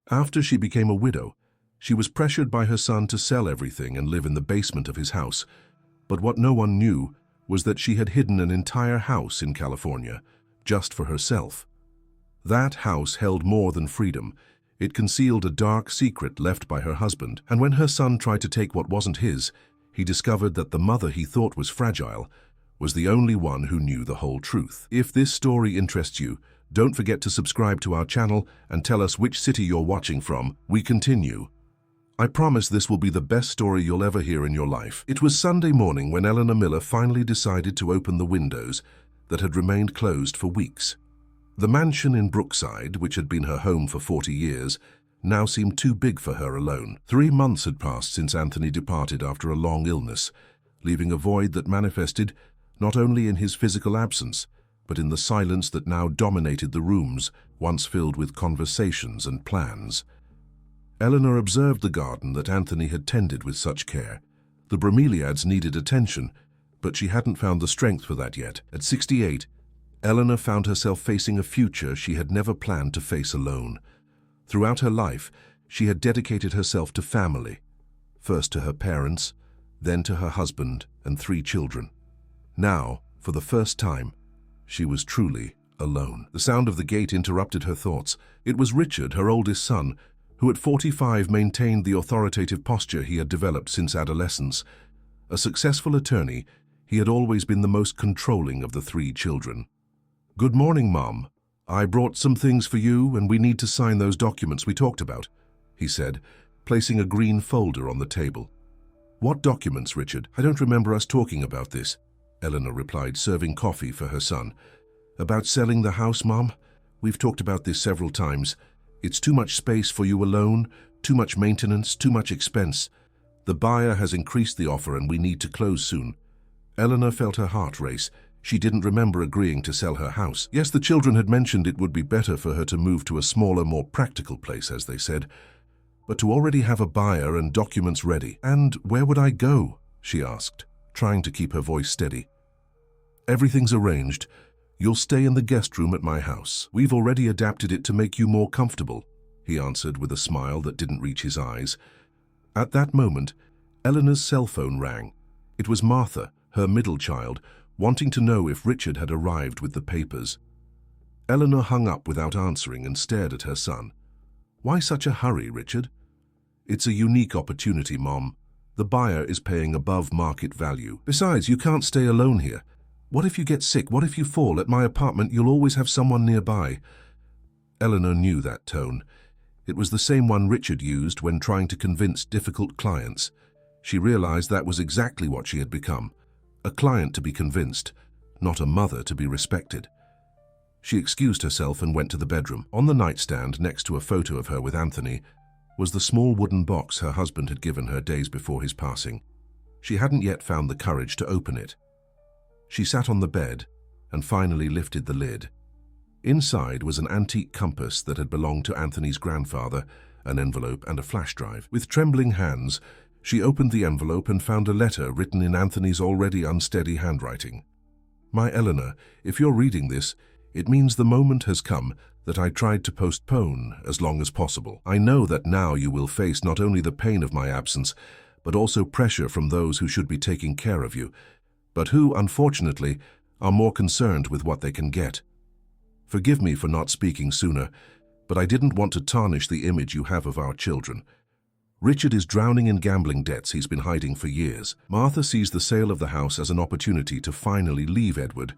After she became a widow, she was pressured by her son to sell everything and live in the basement of his house. But what no one knew was that she had hidden an entire house in California, just for herself. That house held more than freedom. It concealed a dark secret left by her husband, and when her son tried to take what wasn't his, he discovered that the mother he thought was fragile was the only one who knew the whole truth. If this story interests you, don't forget to subscribe to our channel and tell us which city you're watching from. We continue. I promise this will be the best story you'll ever hear in your life. It was Sunday morning when Eleanor Miller finally decided to open the windows that had remained closed for weeks. The mansion in Brookside, which had been her home for 40 years, now seemed too big for her alone. 3 months had passed since Anthony departed after a long illness, leaving a void that manifested not only in his physical absence, but in the silence that now dominated the rooms once filled with conversations and plans. Eleanor observed the garden that Anthony had tended with such care. The bromeliads needed attention, but she hadn't found the strength for that yet. At 68, Eleanor found herself facing a future she had never planned to face alone. Throughout her life, she had dedicated herself to family, first to her parents, then to her husband and 3 children. Now, for the first time, she was truly alone. The sound of the gate interrupted her thoughts. It was Richard, her oldest son, who at 45 maintained the authoritative posture he had developed since adolescence. A successful attorney, he had always been the most controlling of the 3 children. "Good morning, Mom. I brought some things for you and we need to sign those documents we talked about," he said, placing a green folder on the table. "What documents, Richard? I don't remember us talking about this," Eleanor replied, serving coffee for her son. "About selling the house, Mom? We've talked about this several times. It's too much space for you alone, too much maintenance, too much expense. The buyer has increased the offer and we need to close soon." Eleanor felt her heart race. She didn't remember agreeing to sell her house. Yes, the children had mentioned it would be better for her to move to a smaller, more practical place, as they said. But to already have a buyer and documents ready. "And where would I go?" she asked, trying to keep her voice steady. "Everything's arranged. You'll stay in the guest room at my house. We've already adapted it to make you more comfortable," he answered with a smile that didn't reach his eyes. At that moment, Eleanor's cell phone rang. It was Martha, her middle child, wanting to know if Richard had arrived with the papers. Eleanor hung up without answering and stared at her son. "Why such a hurry, Richard?" "It's a unique opportunity, Mom. The buyer is paying above market value. Besides, you can't stay alone here. What if you get sick? What if you fall? At my apartment, you'll always have someone nearby." Eleanor knew that tone. It was the same one Richard used when trying to convince difficult clients. She realized that was exactly what she had become. A client to be convinced, not a mother to be respected. She excused herself and went to the bedroom. On the nightstand, next to a photo of her with Anthony, was the small wooden box her husband had given her days before his passing. She hadn't yet found the courage to open it. She sat on the bed and finally lifted the lid. Inside was an antique compass that had belonged to Anthony's grandfather, an envelope and a flash drive. With trembling hands, she opened the envelope and found a letter written in Anthony's already unsteady handwriting. "My Eleanor, if you're reading this, it means the moment has come that I tried to postpone as long as possible. I know that now you will face not only the pain of my absence, but also pressure from those who should be taking care of you, but who, unfortunately, are more concerned with what they can get. Forgive me for not speaking sooner, but I didn't want to tarnish the image you have of our children. Richard is drowning in gambling debts he's been hiding for years. Martha sees the sale of the house as an opportunity to finally leave Edward,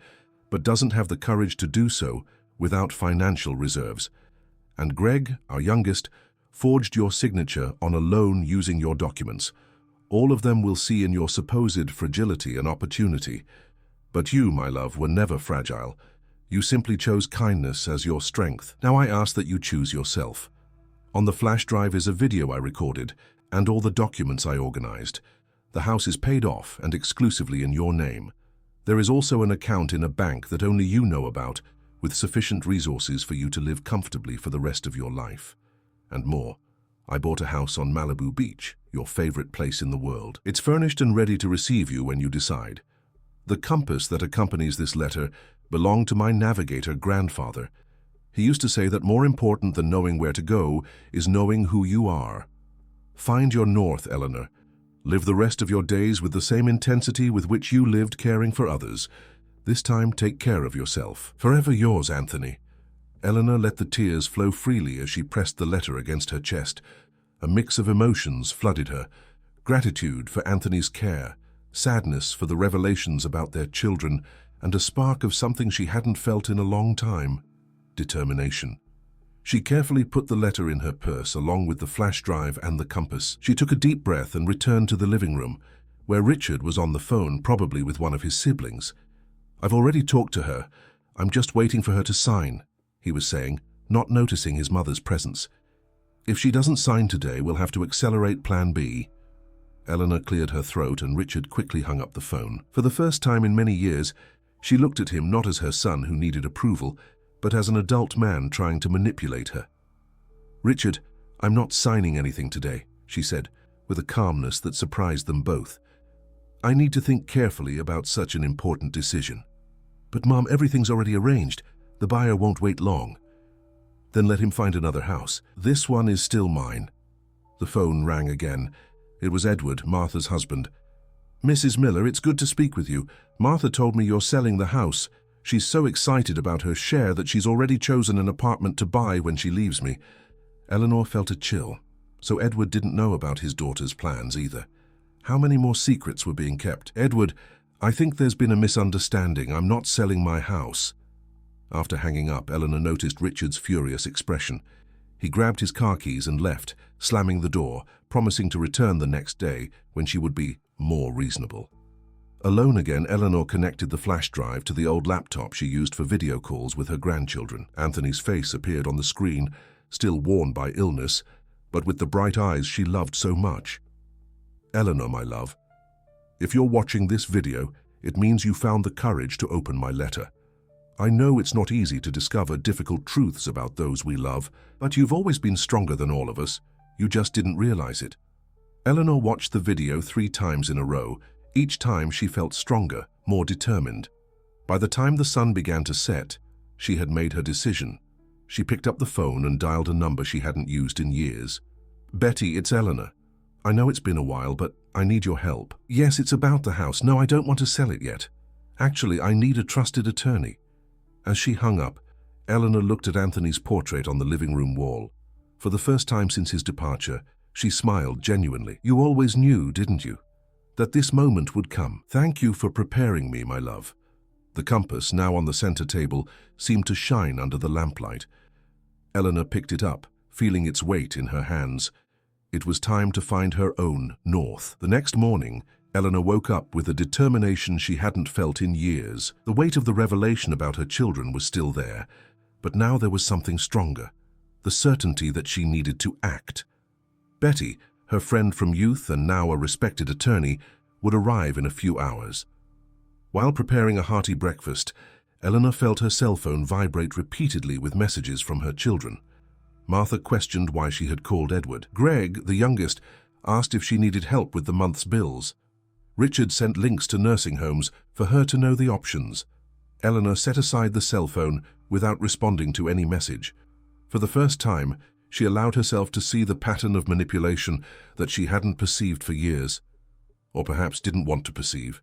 but doesn't have the courage to do so without financial reserves. And Greg, our youngest, forged your signature on a loan using your documents. All of them will see in your supposed fragility an opportunity. But you, my love, were never fragile. You simply chose kindness as your strength. Now I ask that you choose yourself. On the flash drive is a video I recorded and all the documents I organized. The house is paid off and exclusively in your name. There is also an account in a bank that only you know about, with sufficient resources for you to live comfortably for the rest of your life. And more. I bought a house on Malibu Beach, your favorite place in the world. It's furnished and ready to receive you when you decide. The compass that accompanies this letter belonged to my navigator grandfather. He used to say that more important than knowing where to go is knowing who you are. Find your north, Eleanor. Live the rest of your days with the same intensity with which you lived caring for others. This time, take care of yourself. Forever yours, Anthony. Eleanor let the tears flow freely as she pressed the letter against her chest. A mix of emotions flooded her. Gratitude for Anthony's care, sadness for the revelations about their children, and a spark of something she hadn't felt in a long time: determination. She carefully put the letter in her purse along with the flash drive and the compass. She took a deep breath and returned to the living room, where Richard was on the phone, probably with one of his siblings. "I've already talked to her. I'm just waiting for her to sign," he was saying, not noticing his mother's presence. "If she doesn't sign today, we'll have to accelerate Plan B." Eleanor cleared her throat and Richard quickly hung up the phone. For the first time in many years, she looked at him not as her son who needed approval, but as an adult man trying to manipulate her. "Richard, I'm not signing anything today," she said, with a calmness that surprised them both. "I need to think carefully about such an important decision." "But Mom, everything's already arranged. The buyer won't wait long." "Then let him find another house. This one is still mine." The phone rang again. It was Edward, Martha's husband. "Mrs. Miller, it's good to speak with you. Martha told me you're selling the house. She's so excited about her share that she's already chosen an apartment to buy when she leaves me." Eleanor felt a chill. So Edward didn't know about his daughter's plans either. How many more secrets were being kept? "Edward, I think there's been a misunderstanding. I'm not selling my house." After hanging up, Eleanor noticed Richard's furious expression. He grabbed his car keys and left, slamming the door, promising to return the next day when she would be more reasonable. Alone again, Eleanor connected the flash drive to the old laptop she used for video calls with her grandchildren. Anthony's face appeared on the screen, still worn by illness, but with the bright eyes she loved so much. "Eleanor, my love, if you're watching this video, it means you found the courage to open my letter. I know it's not easy to discover difficult truths about those we love, but you've always been stronger than all of us. You just didn't realize it." Eleanor watched the video 3 times in a row. Each time she felt stronger, more determined. By the time the sun began to set, she had made her decision. She picked up the phone and dialed a number she hadn't used in years. "Betty, it's Eleanor. I know it's been a while, but I need your help." "Yes, it's about the house. No, I don't want to sell it yet. Actually, I need a trusted attorney." As she hung up, Eleanor looked at Anthony's portrait on the living room wall. For the first time since his departure, she smiled genuinely. "You always knew, didn't you, that this moment would come? Thank you for preparing me, my love." The compass, now on the center table, seemed to shine under the lamplight. Eleanor picked it up, feeling its weight in her hands. It was time to find her own north. The next morning, Eleanor woke up with a determination she hadn't felt in years. The weight of the revelation about her children was still there, but now there was something stronger, the certainty that she needed to act. Betty, her friend from youth and now a respected attorney, would arrive in a few hours. While preparing a hearty breakfast, Eleanor felt her cell phone vibrate repeatedly with messages from her children. Martha questioned why she had called Edward. Greg, the youngest, asked if she needed help with the month's bills. Richard sent links to nursing homes for her to know the options. Eleanor set aside the cell phone without responding to any message. For the first time, she allowed herself to see the pattern of manipulation that she hadn't perceived for years, or perhaps didn't want to perceive.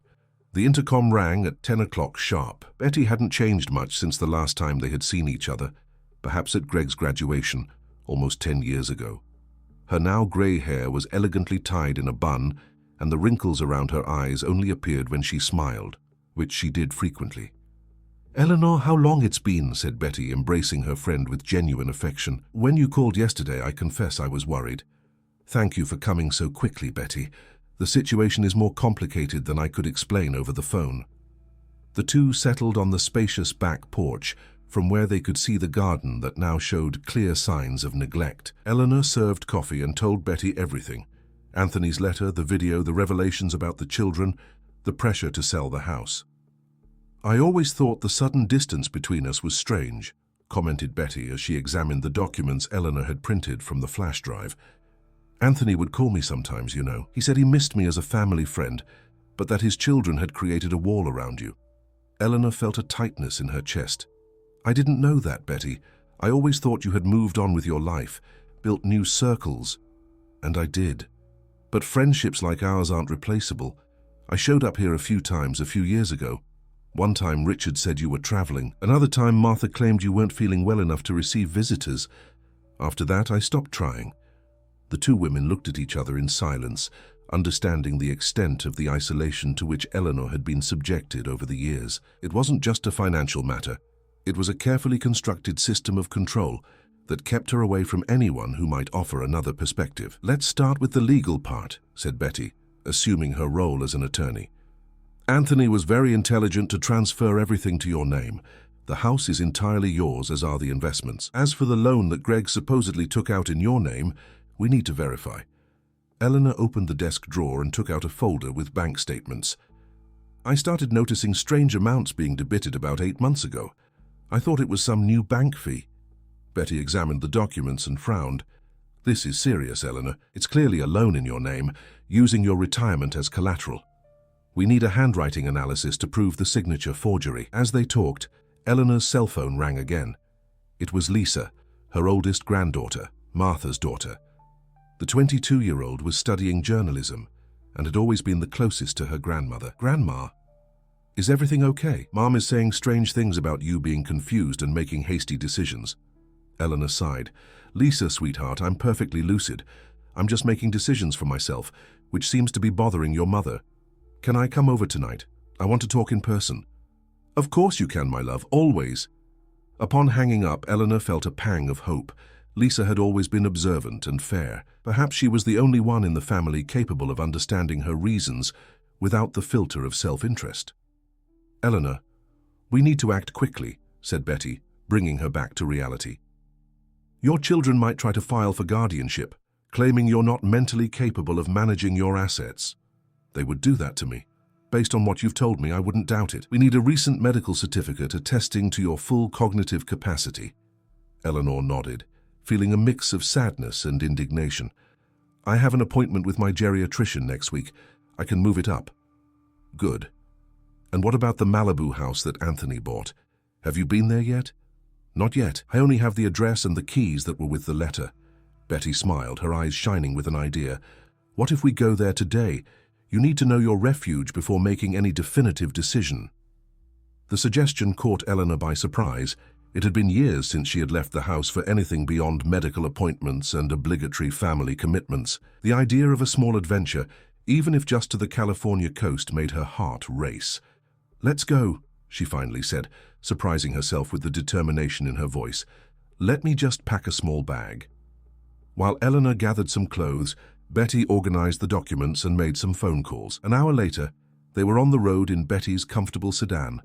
The intercom rang at 10 o'clock sharp. Betty hadn't changed much since the last time they had seen each other, perhaps at Greg's graduation, almost 10 years ago. Her now grey hair was elegantly tied in a bun, and the wrinkles around her eyes only appeared when she smiled, which she did frequently. "Eleanor, how long it's been," said Betty, embracing her friend with genuine affection. "When you called yesterday, I confess I was worried." "Thank you for coming so quickly, Betty. The situation is more complicated than I could explain over the phone." The two settled on the spacious back porch, from where they could see the garden that now showed clear signs of neglect. Eleanor served coffee and told Betty everything: Anthony's letter, the video, the revelations about the children, the pressure to sell the house. "I always thought the sudden distance between us was strange," commented Betty as she examined the documents Eleanor had printed from the flash drive. "Anthony would call me sometimes, you know. He said he missed me as a family friend, but that his children had created a wall around you." Eleanor felt a tightness in her chest. "I didn't know that, Betty. I always thought you had moved on with your life, built new circles, and I did. But friendships like ours aren't replaceable. I showed up here a few times a few years ago. One time Richard said you were traveling. Another time Martha claimed you weren't feeling well enough to receive visitors. After that, I stopped trying. The two women looked at each other in silence, understanding the extent of the isolation to which Eleanor had been subjected over the years. It wasn't just a financial matter. It was a carefully constructed system of control that kept her away from anyone who might offer another perspective. "Let's start with the legal part," said Betty, assuming her role as an attorney. "Anthony was very intelligent to transfer everything to your name. The house is entirely yours, as are the investments. As for the loan that Greg supposedly took out in your name, we need to verify." Eleanor opened the desk drawer and took out a folder with bank statements. "I started noticing strange amounts being debited about 8 months ago. I thought it was some new bank fee." Betty examined the documents and frowned. "This is serious, Eleanor. It's clearly a loan in your name, using your retirement as collateral. We need a handwriting analysis to prove the signature forgery." As they talked, Eleanor's cell phone rang again. It was Lisa, her oldest granddaughter, Martha's daughter. The 22-year-old was studying journalism and had always been the closest to her grandmother. "Grandma, is everything okay? Mom is saying strange things about you being confused and making hasty decisions." Eleanor sighed. "Lisa, sweetheart, I'm perfectly lucid. I'm just making decisions for myself, which seems to be bothering your mother. Can I come over tonight? I want to talk in person." "Of course you can, my love, always." Upon hanging up, Eleanor felt a pang of hope. Lisa had always been observant and fair. Perhaps she was the only one in the family capable of understanding her reasons without the filter of self-interest. "Eleanor, we need to act quickly," said Betty, bringing her back to reality. "Your children might try to file for guardianship, claiming you're not mentally capable of managing your assets." "They would do that to me. Based on what you've told me, I wouldn't doubt it. We need a recent medical certificate attesting to your full cognitive capacity." Eleanor nodded, feeling a mix of sadness and indignation. "I have an appointment with my geriatrician next week. I can move it up." "Good. And what about the Malibu house that Anthony bought? Have you been there yet?" "Not yet. I only have the address and the keys that were with the letter." Betty smiled, her eyes shining with an idea. "What if we go there today? You need to know your refuge before making any definitive decision." The suggestion caught Eleanor by surprise. It had been years since she had left the house for anything beyond medical appointments and obligatory family commitments. The idea of a small adventure, even if just to the California coast, made her heart race. "Let's go," she finally said, surprising herself with the determination in her voice. "Let me just pack a small bag." While Eleanor gathered some clothes, Betty organized the documents and made some phone calls. An hour later, they were on the road in Betty's comfortable sedan,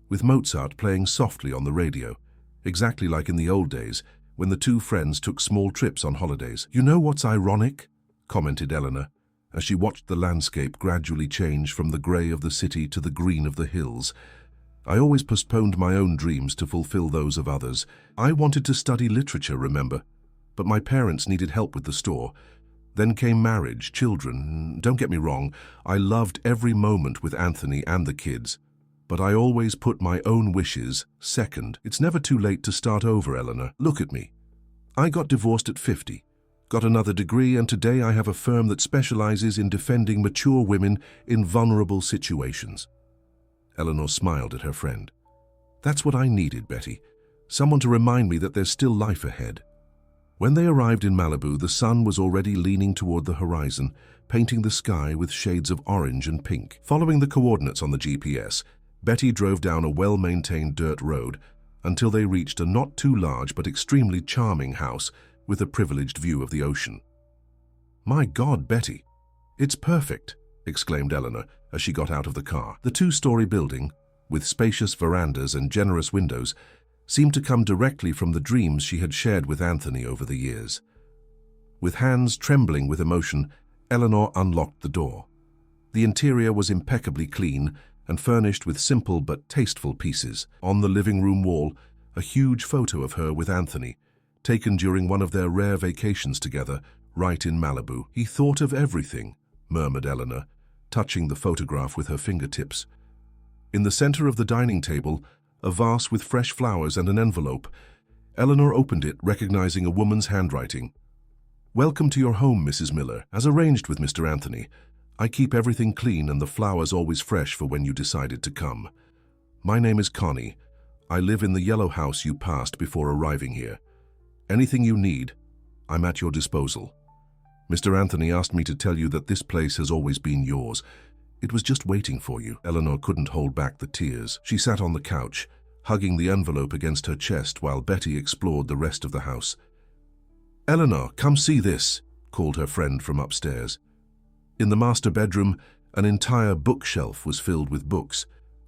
with Mozart playing softly on the radio, exactly like in the old days when the two friends took small trips on holidays. "You know what's ironic?" commented Eleanor, as she watched the landscape gradually change from the grey of the city to the green of the hills. "I always postponed my own dreams to fulfill those of others. I wanted to study literature, remember? But my parents needed help with the store. Then came marriage, children. Don't get me wrong, I loved every moment with Anthony and the kids. But I always put my own wishes second. It's never too late to start over, Eleanor. Look at me. I got divorced at 50, got another degree, and today I have a firm that specializes in defending mature women in vulnerable situations." Eleanor smiled at her friend. "That's what I needed, Betty. Someone to remind me that there's still life ahead." When they arrived in Malibu, the sun was already leaning toward the horizon, painting the sky with shades of orange and pink. Following the coordinates on the GPS, Betty drove down a well-maintained dirt road until they reached a not too large but extremely charming house with a privileged view of the ocean. "My God, Betty, it's perfect," exclaimed Eleanor as she got out of the car. The two-story building, with spacious verandas and generous windows, seemed to come directly from the dreams she had shared with Anthony over the years. With hands trembling with emotion, Eleanor unlocked the door. The interior was impeccably clean and furnished with simple but tasteful pieces. On the living room wall, a huge photo of her with Anthony, taken during one of their rare vacations together, right in Malibu. "He thought of everything," murmured Eleanor, touching the photograph with her fingertips. In the center of the dining table, a vase with fresh flowers and an envelope. Eleanor opened it, recognizing a woman's handwriting. "Welcome to your home, Mrs. Miller. As arranged with Mr. Anthony, I keep everything clean and the flowers always fresh for when you decided to come. My name is Connie. I live in the yellow house you passed before arriving here. Anything you need, I'm at your disposal. Mr. Anthony asked me to tell you that this place has always been yours. It was just waiting for you." Eleanor couldn't hold back the tears. She sat on the couch, hugging the envelope against her chest while Betty explored the rest of the house. "Eleanor, come see this," called her friend from upstairs. In the master bedroom, an entire bookshelf was filled with books,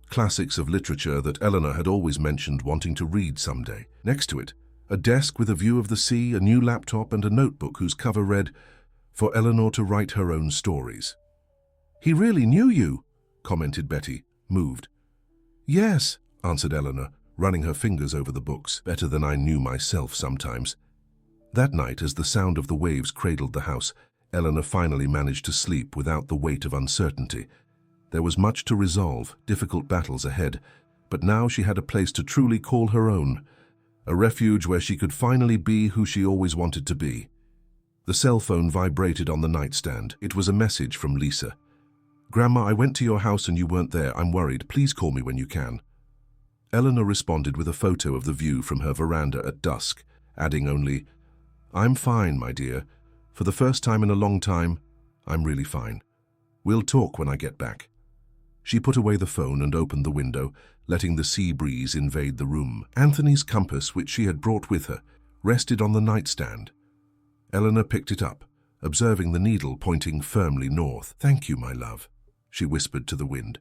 classics of literature that Eleanor had always mentioned wanting to read someday. Next to it, a desk with a view of the sea, a new laptop, and a notebook whose cover read, "For Eleanor to write her own stories." "He really knew you," commented Betty, moved. "Yes," answered Eleanor, running her fingers over the books. "Better than I knew myself sometimes." That night, as the sound of the waves cradled the house, Eleanor finally managed to sleep without the weight of uncertainty. There was much to resolve, difficult battles ahead, but now she had a place to truly call her own, a refuge where she could finally be who she always wanted to be. The cell phone vibrated on the nightstand. It was a message from Lisa. "Grandma, I went to your house and you weren't there. I'm worried. Please call me when you can." Eleanor responded with a photo of the view from her veranda at dusk, adding only, "I'm fine, my dear. For the first time in a long time, I'm really fine. We'll talk when I get back." She put away the phone and opened the window, letting the sea breeze invade the room. Anthony's compass, which she had brought with her, rested on the nightstand. Eleanor picked it up, observing the needle pointing firmly north. "Thank you, my love," she whispered to the wind.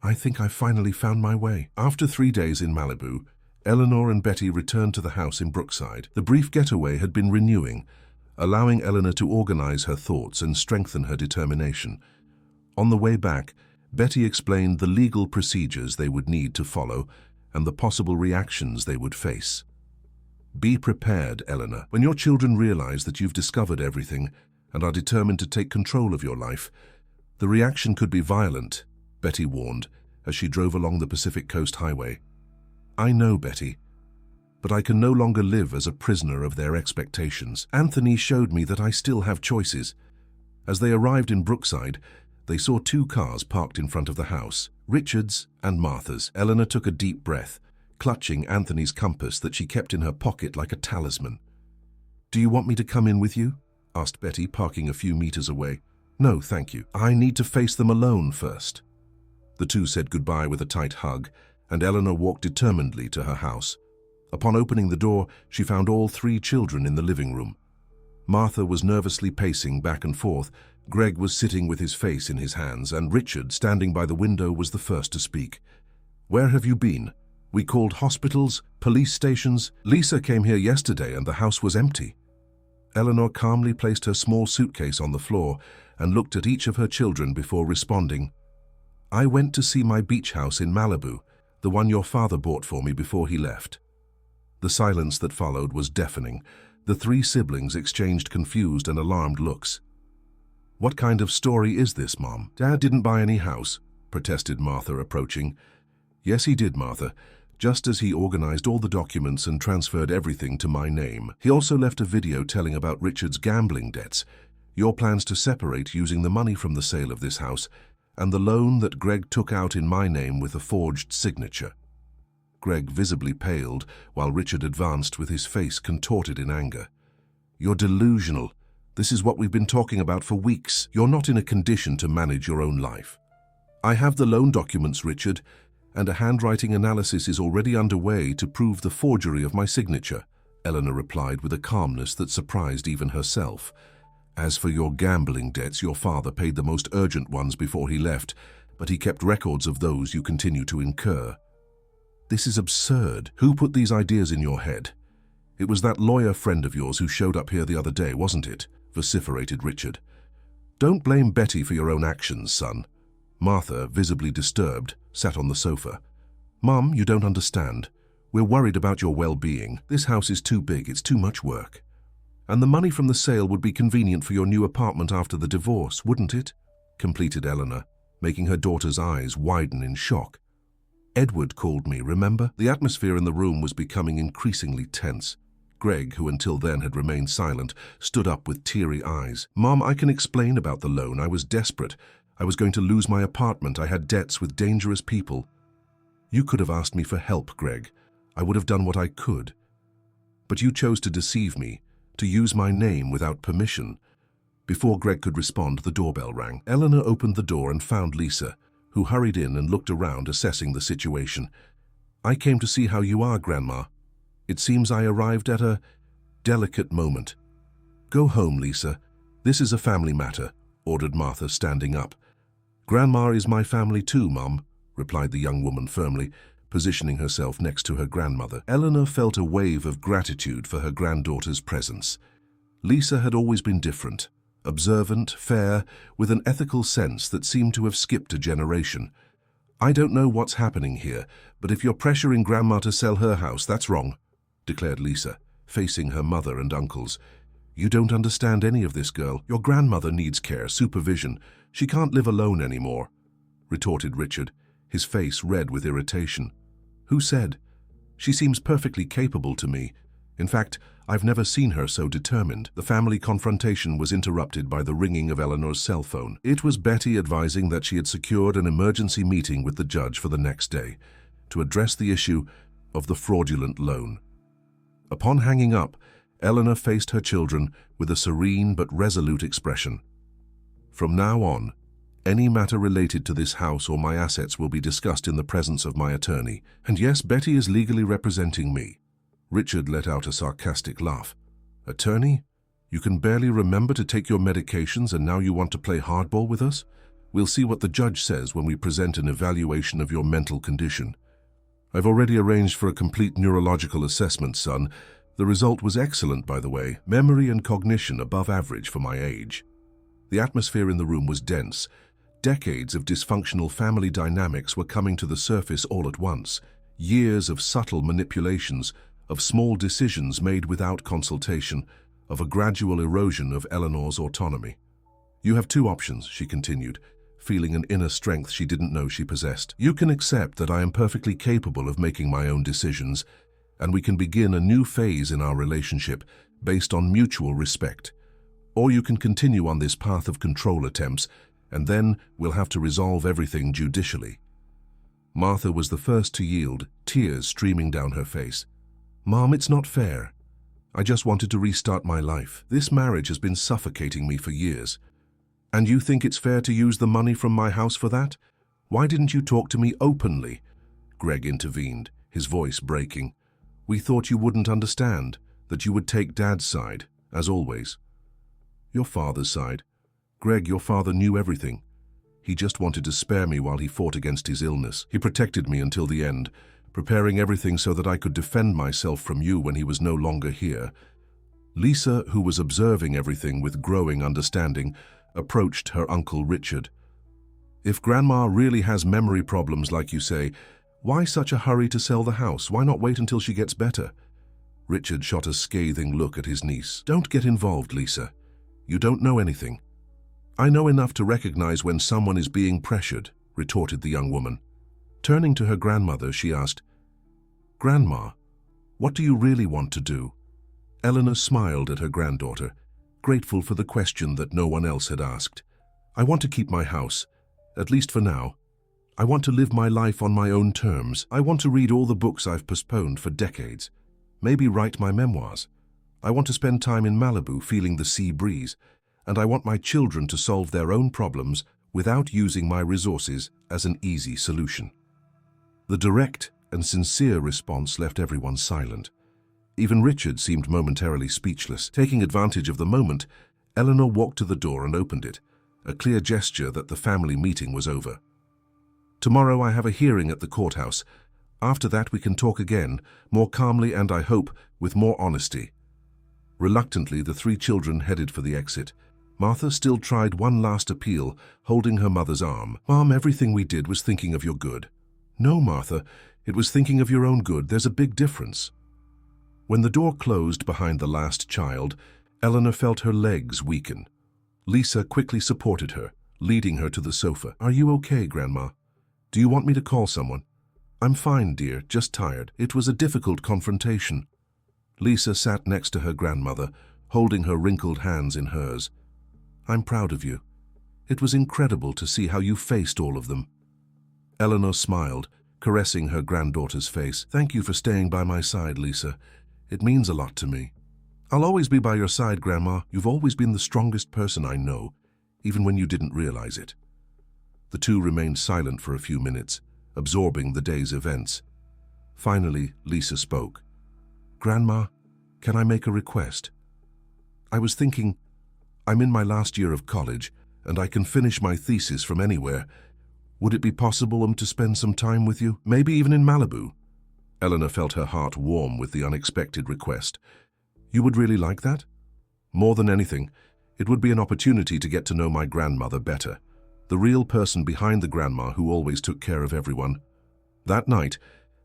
"I think I've finally found my way." After 3 days in Malibu, Eleanor and Betty returned to the house in Brookside. The brief getaway had been renewing, allowing Eleanor to organize her thoughts and strengthen her determination. On the way back, Betty explained the legal procedures they would need to follow and the possible reactions they would face. "Be prepared, Eleanor. When your children realize that you've discovered everything and are determined to take control of your life, the reaction could be violent," Betty warned as she drove along the Pacific Coast Highway. "I know, Betty, but I can no longer live as a prisoner of their expectations. Anthony showed me that I still have choices." As they arrived in Brookside, they saw 2 cars parked in front of the house, Richard's and Martha's. Eleanor took a deep breath, clutching Anthony's compass that she kept in her pocket like a talisman. "Do you want me to come in with you?" asked Betty, parking a few meters away. "No, thank you. I need to face them alone first." The two said goodbye with a tight hug, and Eleanor walked determinedly to her house. Upon opening the door, she found all 3 children in the living room. Martha was nervously pacing back and forth, Greg was sitting with his face in his hands, and Richard, standing by the window, was the first to speak. "Where have you been? We called hospitals, police stations. Lisa came here yesterday and the house was empty." Eleanor calmly placed her small suitcase on the floor and looked at each of her children before responding, "I went to see my beach house in Malibu, the one your father bought for me before he left." The silence that followed was deafening. The 3 siblings exchanged confused and alarmed looks. "What kind of story is this, Mom? Dad didn't buy any house," protested Martha, approaching. "Yes, he did, Martha, just as he organized all the documents and transferred everything to my name. He also left a video telling about Richard's gambling debts, your plans to separate using the money from the sale of this house, and the loan that Greg took out in my name with a forged signature." Greg visibly paled, while Richard advanced with his face contorted in anger. "You're delusional. This is what we've been talking about for weeks. You're not in a condition to manage your own life." "I have the loan documents, Richard, and a handwriting analysis is already underway to prove the forgery of my signature," Eleanor replied with a calmness that surprised even herself. "As for your gambling debts, your father paid the most urgent ones before he left, but he kept records of those you continue to incur." "This is absurd. Who put these ideas in your head?" "It was that lawyer friend of yours who showed up here the other day, wasn't it?" vociferated Richard. "Don't blame Betty for your own actions, son." Martha, visibly disturbed, sat on the sofa. "Mom, you don't understand. We're worried about your well-being. This house is too big, it's too much work. And the money from the sale would be convenient for your new apartment after the divorce, wouldn't it?" completed Eleanor, making her daughter's eyes widen in shock. Edward called me, remember? The atmosphere in the room was becoming increasingly tense. Greg, who until then had remained silent, stood up with teary eyes. Mom, I can explain about the loan. I was desperate. I was going to lose my apartment. I had debts with dangerous people. You could have asked me for help, Greg. I would have done what I could. But you chose to deceive me, to use my name without permission. Before Greg could respond, the doorbell rang. Eleanor opened the door and found Lisa, who hurried in and looked around, assessing the situation. I came to see how you are, Grandma. It seems I arrived at a delicate moment. Go home, Lisa. This is a family matter, ordered Martha, standing up. Grandma is my family too, Mum, replied the young woman firmly, positioning herself next to her grandmother. Eleanor felt a wave of gratitude for her granddaughter's presence. Lisa had always been different, observant, fair, with an ethical sense that seemed to have skipped a generation. I don't know what's happening here, but if you're pressuring Grandma to sell her house, that's wrong, declared Lisa, facing her mother and uncles. You don't understand any of this, girl. Your grandmother needs care, supervision. She can't live alone anymore, retorted Richard, his face red with irritation. Who said? She seems perfectly capable to me. In fact, I've never seen her so determined. The family confrontation was interrupted by the ringing of Eleanor's cell phone. It was Betty advising that she had secured an emergency meeting with the judge for the next day to address the issue of the fraudulent loan. Upon hanging up, Eleanor faced her children with a serene but resolute expression. From now on, any matter related to this house or my assets will be discussed in the presence of my attorney. And yes, Betty is legally representing me. Richard let out a sarcastic laugh. Attorney? You can barely remember to take your medications and now you want to play hardball with us? We'll see what the judge says when we present an evaluation of your mental condition. I've already arranged for a complete neurological assessment, son. The result was excellent, by the way. Memory and cognition above average for my age. The atmosphere in the room was dense. Decades of dysfunctional family dynamics were coming to the surface all at once. Years of subtle manipulations, of small decisions made without consultation, of a gradual erosion of Eleanor's autonomy. You have two options, she continued, feeling an inner strength she didn't know she possessed. You can accept that I am perfectly capable of making my own decisions, and we can begin a new phase in our relationship based on mutual respect. Or you can continue on this path of control attempts, and then we'll have to resolve everything judicially. Martha was the first to yield, tears streaming down her face. Mom, it's not fair. I just wanted to restart my life. This marriage has been suffocating me for years. And you think it's fair to use the money from my house for that? Why didn't you talk to me openly? Greg intervened, his voice breaking. We thought you wouldn't understand, that you would take Dad's side, as always. Your father's side. Greg, your father knew everything. He just wanted to spare me while he fought against his illness. He protected me until the end, preparing everything so that I could defend myself from you when he was no longer here. Lisa, who was observing everything with growing understanding, approached her uncle Richard. If Grandma really has memory problems like you say, why such a hurry to sell the house? Why not wait until she gets better? Richard shot a scathing look at his niece. Don't get involved, Lisa. You don't know anything. I know enough to recognize when someone is being pressured, retorted the young woman. Turning to her grandmother, she asked, Grandma, what do you really want to do? Eleanor smiled at her granddaughter, grateful for the question that no one else had asked. I want to keep my house, at least for now. I want to live my life on my own terms. I want to read all the books I've postponed for decades. Maybe write my memoirs. I want to spend time in Malibu feeling the sea breeze. And I want my children to solve their own problems without using my resources as an easy solution. The direct and sincere response left everyone silent. Even Richard seemed momentarily speechless. Taking advantage of the moment, Eleanor walked to the door and opened it, a clear gesture that the family meeting was over. Tomorrow I have a hearing at the courthouse. After that we can talk again, more calmly and, I hope, with more honesty. Reluctantly, the three children headed for the exit. Martha still tried one last appeal, holding her mother's arm. Mom, everything we did was thinking of your good. No, Martha, it was thinking of your own good. There's a big difference. When the door closed behind the last child, Eleanor felt her legs weaken. Lisa quickly supported her, leading her to the sofa. Are you okay, Grandma? Do you want me to call someone? I'm fine, dear, just tired. It was a difficult confrontation. Lisa sat next to her grandmother, holding her wrinkled hands in hers. I'm proud of you. It was incredible to see how you faced all of them. Eleanor smiled, caressing her granddaughter's face. Thank you for staying by my side, Lisa. It means a lot to me. I'll always be by your side, Grandma. You've always been the strongest person I know, even when you didn't realize it. The two remained silent for a few minutes, absorbing the day's events. Finally, Lisa spoke. Grandma, can I make a request? I was thinking, I'm in my last year of college, and I can finish my thesis from anywhere. Would it be possible to spend some time with you, maybe even in Malibu? Eleanor felt her heart warm with the unexpected request. You would really like that? More than anything, it would be an opportunity to get to know my grandmother better, the real person behind the grandma who always took care of everyone. That night,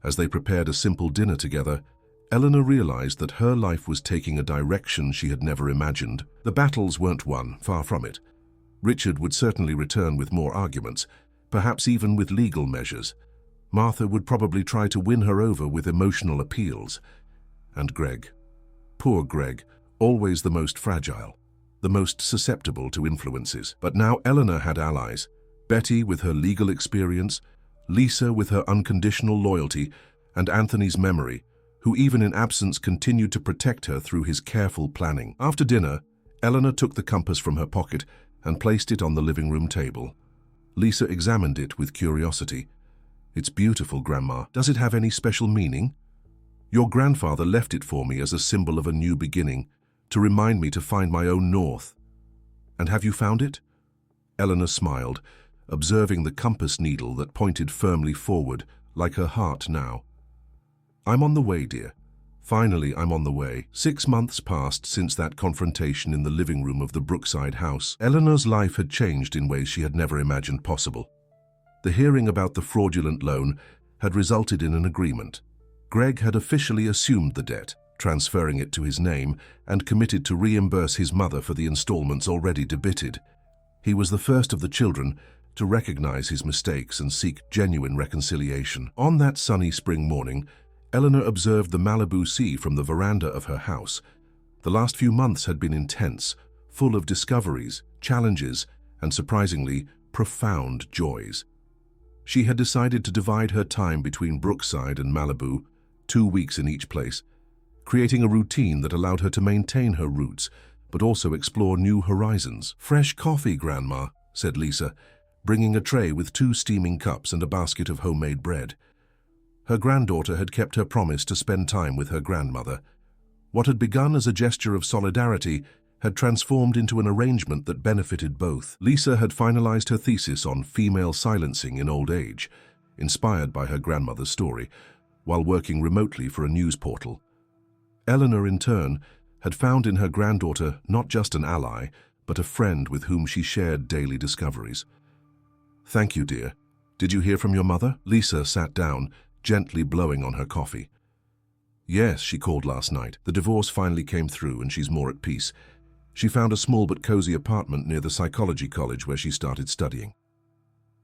as they prepared a simple dinner together, Eleanor realized that her life was taking a direction she had never imagined. The battles weren't won, far from it. Richard would certainly return with more arguments, perhaps even with legal measures. Martha would probably try to win her over with emotional appeals. And Greg. Poor Greg, always the most fragile, the most susceptible to influences. But now Eleanor had allies. Betty with her legal experience, Lisa with her unconditional loyalty, and Anthony's memory, who even in absence continued to protect her through his careful planning. After dinner, Eleanor took the compass from her pocket and placed it on the living room table. Lisa examined it with curiosity. It's beautiful, Grandma. Does it have any special meaning? Your grandfather left it for me as a symbol of a new beginning, to remind me to find my own north. And have you found it? Eleanor smiled, observing the compass needle that pointed firmly forward, like her heart now. I'm on the way, dear. Finally, I'm on the way. 6 months passed since that confrontation in the living room of the Brookside house. Eleanor's life had changed in ways she had never imagined possible. The hearing about the fraudulent loan had resulted in an agreement. Greg had officially assumed the debt, transferring it to his name, and committed to reimburse his mother for the installments already debited. He was the first of the children to recognize his mistakes and seek genuine reconciliation. On that sunny spring morning, Eleanor observed the Malibu Sea from the veranda of her house. The last few months had been intense, full of discoveries, challenges, and surprisingly, profound joys. She had decided to divide her time between Brookside and Malibu, 2 weeks in each place, creating a routine that allowed her to maintain her roots, but also explore new horizons. Fresh coffee, Grandma, said Lisa, bringing a tray with 2 steaming cups and a basket of homemade bread. Her granddaughter had kept her promise to spend time with her grandmother. What had begun as a gesture of solidarity had transformed into an arrangement that benefited both. Lisa had finalized her thesis on female silencing in old age, inspired by her grandmother's story, while working remotely for a news portal. Eleanor, in turn, had found in her granddaughter not just an ally, but a friend with whom she shared daily discoveries. Thank you, dear. Did you hear from your mother? Lisa sat down, gently blowing on her coffee. Yes, she called last night. The divorce finally came through and she's more at peace. She found a small but cozy apartment near the psychology college where she started studying.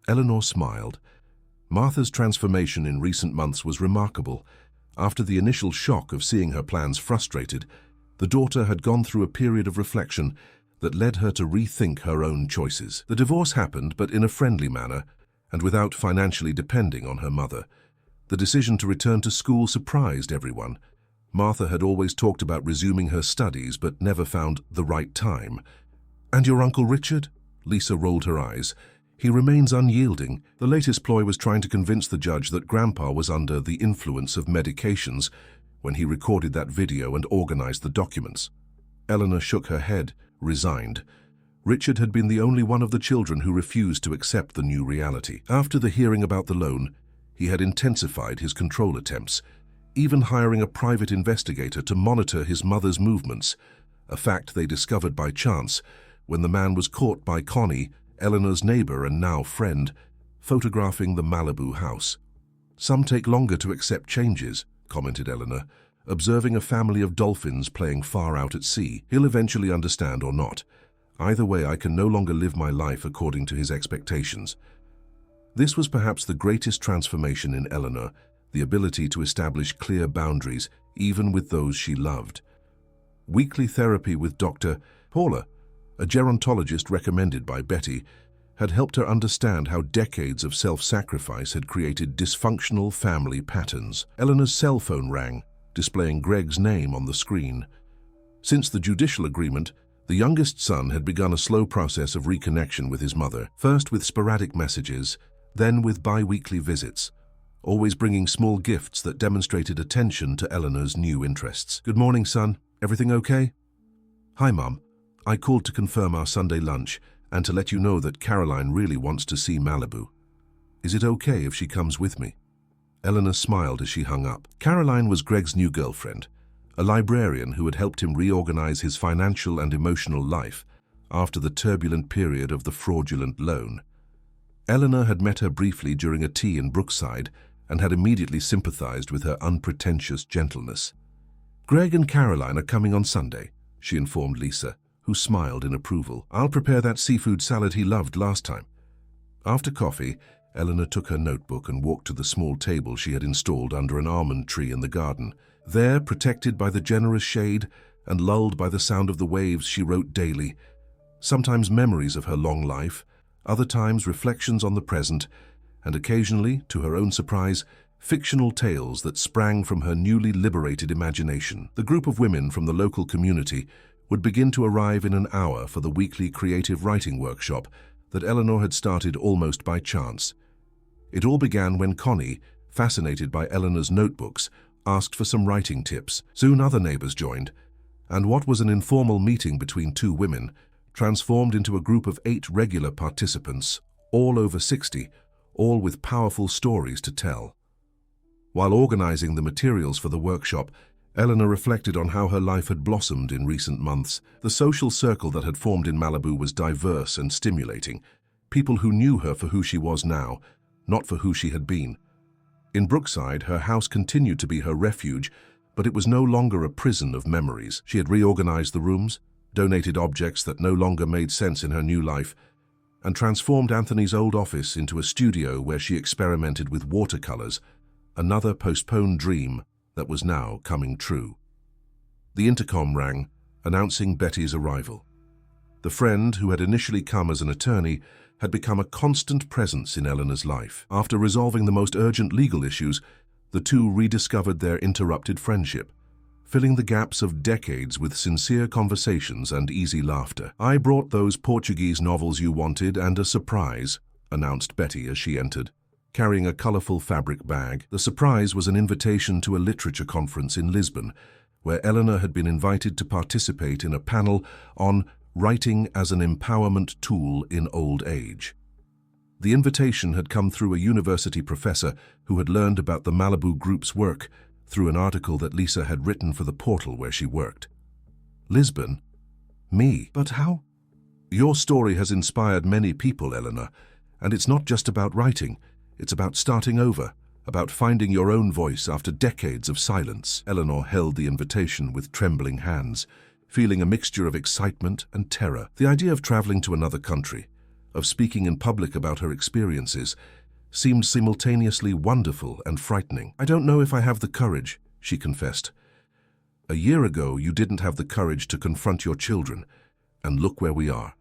Eleanor smiled. Martha's transformation in recent months was remarkable. After the initial shock of seeing her plans frustrated, the daughter had gone through a period of reflection that led her to rethink her own choices. The divorce happened, but in a friendly manner, and without financially depending on her mother. The decision to return to school surprised everyone. Martha had always talked about resuming her studies, but never found the right time. And your Uncle Richard? Lisa rolled her eyes. He remains unyielding. The latest ploy was trying to convince the judge that Grandpa was under the influence of medications when he recorded that video and organized the documents. Eleanor shook her head, resigned. Richard had been the only one of the children who refused to accept the new reality. After the hearing about the loan, he had intensified his control attempts, even hiring a private investigator to monitor his mother's movements, a fact they discovered by chance when the man was caught by Connie, Eleanor's neighbor and now friend, photographing the Malibu house. Some take longer to accept changes, commented Eleanor, observing a family of dolphins playing far out at sea. He'll eventually understand or not. Either way, I can no longer live my life according to his expectations. This was perhaps the greatest transformation in Eleanor, the ability to establish clear boundaries, even with those she loved. Weekly therapy with Dr. Paula, a gerontologist recommended by Betty, had helped her understand how decades of self-sacrifice had created dysfunctional family patterns. Eleanor's cell phone rang, displaying Greg's name on the screen. Since the judicial agreement, the youngest son had begun a slow process of reconnection with his mother, first with sporadic messages, then with bi-weekly visits, always bringing small gifts that demonstrated attention to Eleanor's new interests. "Good morning, son. Everything okay?" "Hi, Mom. I called to confirm our Sunday lunch and to let you know that Caroline really wants to see Malibu. Is it okay if she comes with me?" Eleanor smiled as she hung up. Caroline was Greg's new girlfriend, a librarian who had helped him reorganize his financial and emotional life after the turbulent period of the fraudulent loan. Eleanor had met her briefly during a tea in Brookside and had immediately sympathized with her unpretentious gentleness. "Greg and Caroline are coming on Sunday," she informed Lisa, who smiled in approval. "I'll prepare that seafood salad he loved last time." After coffee, Eleanor took her notebook and walked to the small table she had installed under an almond tree in the garden. There, protected by the generous shade and lulled by the sound of the waves, she wrote daily, sometimes memories of her long life, other times reflections on the present, and occasionally, to her own surprise, fictional tales that sprang from her newly liberated imagination. The group of women from the local community would begin to arrive in an hour for the weekly creative writing workshop that Eleanor had started almost by chance. It all began when Connie, fascinated by Eleanor's notebooks, asked for some writing tips. Soon other neighbors joined, and what was an informal meeting between two women transformed into a group of 8 regular participants, all over 60, all with powerful stories to tell. While organizing the materials for the workshop, Eleanor reflected on how her life had blossomed in recent months. The social circle that had formed in Malibu was diverse and stimulating. People who knew her for who she was now, not for who she had been. In Brookside, her house continued to be her refuge, but it was no longer a prison of memories. She had reorganized the rooms, donated objects that no longer made sense in her new life, and transformed Anthony's old office into a studio where she experimented with watercolors, another postponed dream that was now coming true. The intercom rang, announcing Betty's arrival. The friend who had initially come as an attorney had become a constant presence in Eleanor's life. After resolving the most urgent legal issues, the two rediscovered their interrupted friendship, filling the gaps of decades with sincere conversations and easy laughter. "I brought those Portuguese novels you wanted and a surprise," announced Betty as she entered, carrying a colorful fabric bag. The surprise was an invitation to a literature conference in Lisbon, where Eleanor had been invited to participate in a panel on writing as an empowerment tool in old age. The invitation had come through a university professor who had learned about the Malibu Group's work through an article that Lisa had written for the portal where she worked. "Lisbon? Me? But how?" "Your story has inspired many people, Eleanor, and it's not just about writing. It's about starting over, about finding your own voice after decades of silence." Eleanor held the invitation with trembling hands, feeling a mixture of excitement and terror. The idea of traveling to another country, of speaking in public about her experiences, seemed simultaneously wonderful and frightening. "I don't know if I have the courage," she confessed. "A year ago, you didn't have the courage to confront your children, and look where we are,"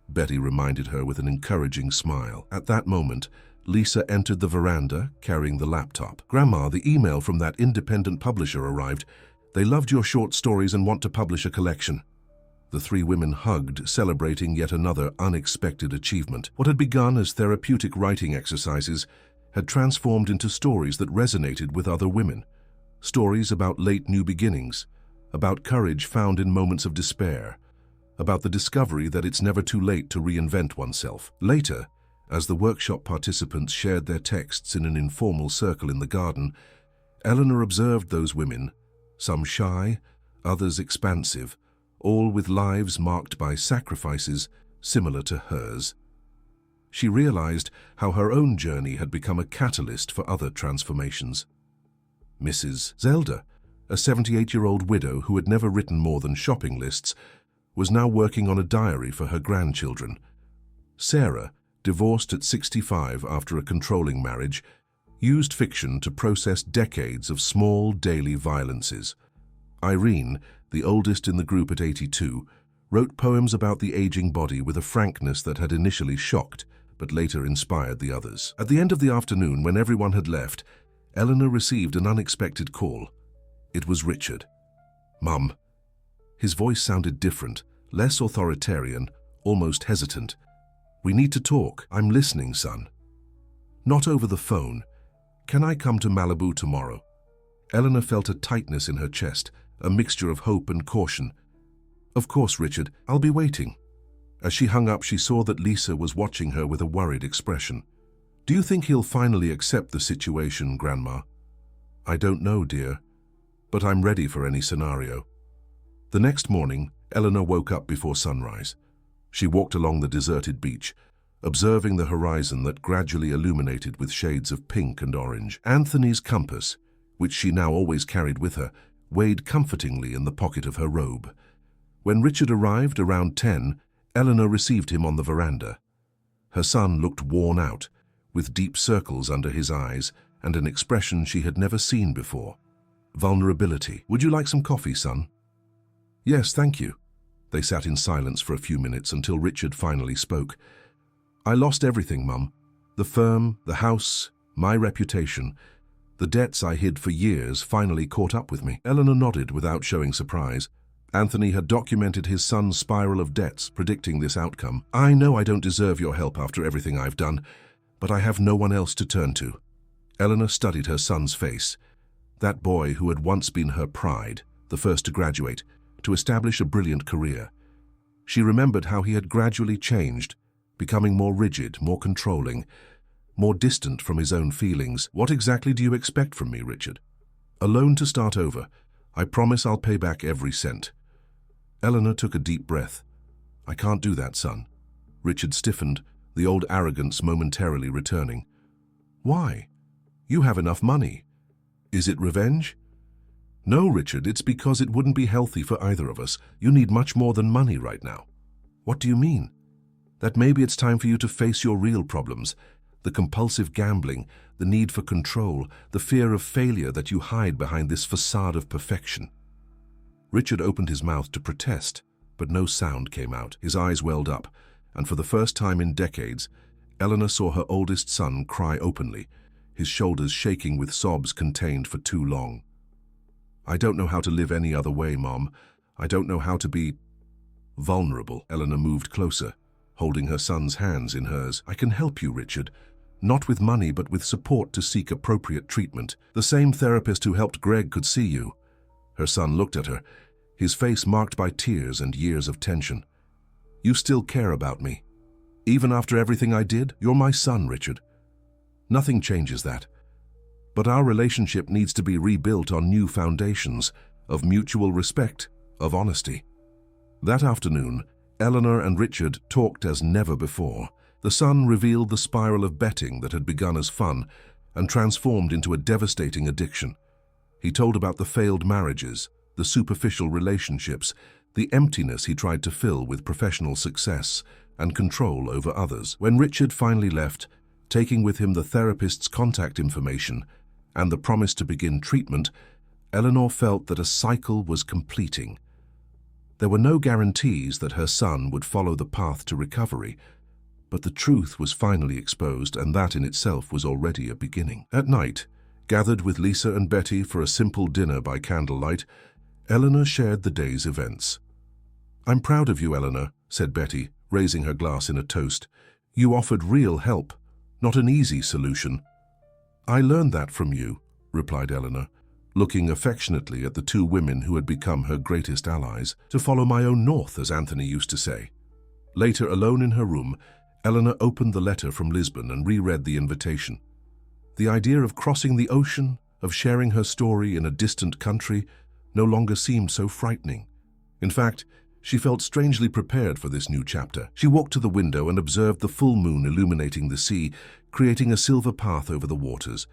Betty reminded her with an encouraging smile. At that moment, Lisa entered the veranda, carrying the laptop. "Grandma, the email from that independent publisher arrived. They loved your short stories and want to publish a collection." The three women hugged, celebrating yet another unexpected achievement. What had begun as therapeutic writing exercises had transformed into stories that resonated with other women. Stories about late new beginnings, about courage found in moments of despair, about the discovery that it's never too late to reinvent oneself. Later, as the workshop participants shared their texts in an informal circle in the garden, Eleanor observed those women, some shy, others expansive, all with lives marked by sacrifices similar to hers. She realized how her own journey had become a catalyst for other transformations. Mrs. Zelda, a 78-year-old widow who had never written more than shopping lists, was now working on a diary for her grandchildren. Sarah, divorced at 65 after a controlling marriage, used fiction to process decades of small daily violences. Irene, the oldest in the group at 82, wrote poems about the aging body with a frankness that had initially shocked, but later inspired the others. At the end of the afternoon, when everyone had left, Eleanor received an unexpected call. It was Richard. "Mum." His voice sounded different, less authoritarian, almost hesitant. "We need to talk." "I'm listening, son." "Not over the phone. Can I come to Malibu tomorrow?" Eleanor felt a tightness in her chest, a mixture of hope and caution. "Of course, Richard. I'll be waiting." As she hung up, she saw that Lisa was watching her with a worried expression. "Do you think he'll finally accept the situation, Grandma?" "I don't know, dear, but I'm ready for any scenario." The next morning, Eleanor woke up before sunrise. She walked along the deserted beach, observing the horizon that gradually illuminated with shades of pink and orange. Anthony's compass, which she now always carried with her, weighed comfortingly in the pocket of her robe. When Richard arrived around 10, Eleanor received him on the veranda. Her son looked worn out, with deep circles under his eyes and an expression she had never seen before. Vulnerability. "Would you like some coffee, son?" "Yes, thank you." They sat in silence for a few minutes until Richard finally spoke. "I lost everything, Mum. The firm, the house, my reputation. The debts I hid for years finally caught up with me." Eleanor nodded without showing surprise. Anthony had documented his son's spiral of debts, predicting this outcome. "I know I don't deserve your help after everything I've done, but I have no one else to turn to." Eleanor studied her son's face. That boy who had once been her pride, the first to graduate, to establish a brilliant career. She remembered how he had gradually changed, becoming more rigid, more controlling, more distant from his own feelings. "What exactly do you expect from me, Richard?" "A loan to start over. I promise I'll pay back every cent." Eleanor took a deep breath. "I can't do that, son." Richard stiffened, the old arrogance momentarily returning. "Why? You have enough money. Is it revenge?" "No, Richard, it's because it wouldn't be healthy for either of us. You need much more than money right now." "What do you mean?" "That maybe it's time for you to face your real problems. The compulsive gambling, the need for control, the fear of failure that you hide behind this facade of perfection." Richard opened his mouth to protest, but no sound came out. His eyes welled up, and for the first time in decades, Eleanor saw her oldest son cry openly, his shoulders shaking with sobs contained for too long. "I don't know how to live any other way, Mom. I don't know how to be vulnerable." Eleanor moved closer, holding her son's hands in hers. "I can help you, Richard. Not with money, but with support to seek appropriate treatment. The same therapist who helped Greg could see you." Her son looked at her, his face marked by tears and years of tension. "You still care about me. Even after everything I did, you're my son, Richard. Nothing changes that. But our relationship needs to be rebuilt on new foundations of mutual respect, of honesty." That afternoon, Eleanor and Richard talked as never before. The son revealed the spiral of betting that had begun as fun and transformed into a devastating addiction. He told about the failed marriages, the superficial relationships, the emptiness he tried to fill with professional success and control over others. When Richard finally left, taking with him the therapist's contact information and the promise to begin treatment, Eleanor felt that a cycle was completing. There were no guarantees that her son would follow the path to recovery, but the truth was finally exposed, and that in itself was already a beginning. At night, gathered with Lisa and Betty for a simple dinner by candlelight, Eleanor shared the day's events. "I'm proud of you, Eleanor," said Betty, raising her glass in a toast. "You offered real help, not an easy solution." "I learned that from you," replied Eleanor, looking affectionately at the two women who had become her greatest allies. "To follow my own north, as Anthony used to say." Later, alone in her room, Eleanor opened the letter from Lisbon and reread the invitation. The idea of crossing the ocean, of sharing her story in a distant country, no longer seemed so frightening. In fact, she felt strangely prepared for this new chapter. She walked to the window and observed the full moon illuminating the sea, creating a silver path over the waters.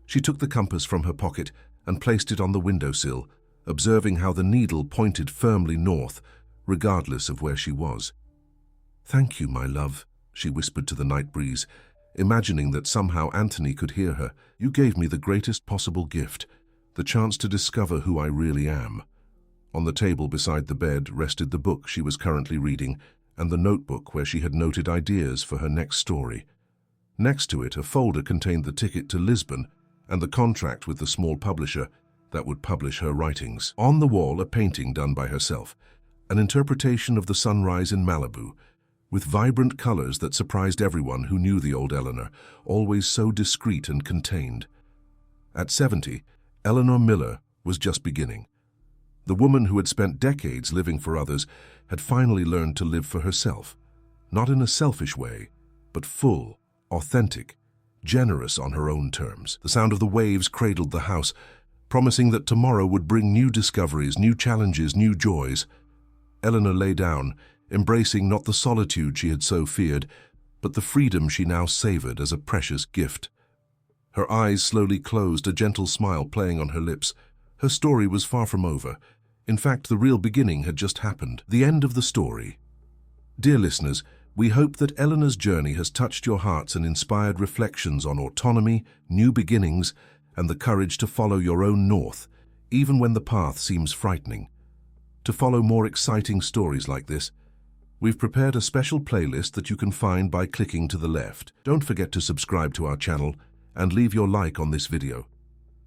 She took the compass from her pocket and placed it on the windowsill, observing how the needle pointed firmly north, regardless of where she was. "Thank you, my love," she whispered to the night breeze, imagining that somehow Anthony could hear her. "You gave me the greatest possible gift, the chance to discover who I really am." On the table beside the bed rested the book she was currently reading and the notebook where she had noted ideas for her next story. Next to it, a folder contained the ticket to Lisbon and the contract with the small publisher that would publish her writings. On the wall, a painting done by herself, an interpretation of the sunrise in Malibu, with vibrant colors that surprised everyone who knew the old Eleanor, always so discreet and contained. At 70, Eleanor Miller was just beginning. The woman who had spent decades living for others had finally learned to live for herself, not in a selfish way, but full, authentic, generous on her own terms. The sound of the waves cradled the house, promising that tomorrow would bring new discoveries, new challenges, new joys. Eleanor lay down, embracing not the solitude she had so feared, but the freedom she now savored as a precious gift. Her eyes slowly closed, a gentle smile playing on her lips. Her story was far from over. In fact, the real beginning had just happened. The end of the story. Dear listeners, we hope that Eleanor's journey has touched your hearts and inspired reflections on autonomy, new beginnings, and the courage to follow your own north, even when the path seems frightening. To follow more exciting stories like this, we've prepared a special playlist that you can find by clicking to the left. Don't forget to subscribe to our channel and leave your like on this video.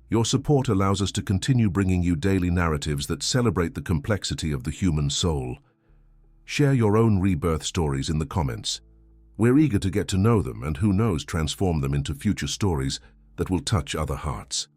Your support allows us to continue bringing you daily narratives that celebrate the complexity of the human soul. Share your own rebirth stories in the comments. We're eager to get to know them and, who knows, transform them into future stories that will touch other hearts.